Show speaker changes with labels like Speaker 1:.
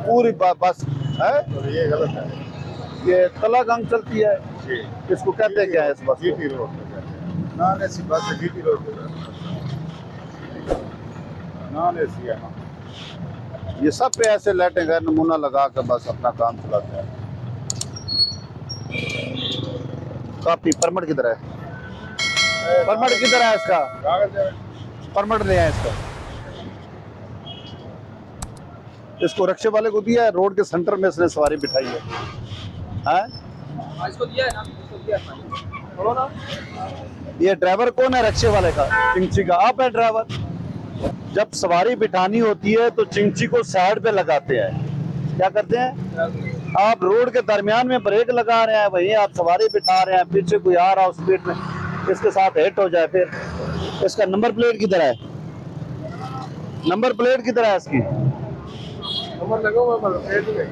Speaker 1: पूरी बस है।
Speaker 2: तो ये गलत है।
Speaker 1: ये तलागंग चलती है,
Speaker 2: जी।
Speaker 1: इसको कहते क्या है इस बस को?
Speaker 2: जीटी रोड पे कहते हैं। Non AC bus GT road पे नॉन एसी है ना।
Speaker 1: ये सब पे ऐसे लाइटें का नमूना लगा कर बस अपना काम चलाते हैं। कापी परमिट किधर है? परमिट किधर है इसका?
Speaker 2: कागज है।
Speaker 1: परमिट ले आए इसका। इसको रिक्शे वाले को दिया है, रोड के सेंटर में इसने सवारी बिठाई है। हैं?
Speaker 3: इसको दिया है ना, इसको दिया है बोलो ना।
Speaker 1: ये ड्राइवर कौन है रिक्शे वाले का? चिंची का आप है ड्राइवर। जब सवारी बिठानी होती है तो चिंची को साइड पे लगाते हैं। क्या करते हैं? आप रोड के दरमियान में ब्रेक लगा रहे हैं, वहीं आप सवारी बिठा रहे हैं, पीछे कोई आ रहा है उस स्पीड में इसके साथ हिट हो जाए, फिर इसका नंबर प्लेट किधर है? नंबर प्लेट किधर है इसकी?
Speaker 2: नंबर लगा हुआ है, प्लेट नहीं है।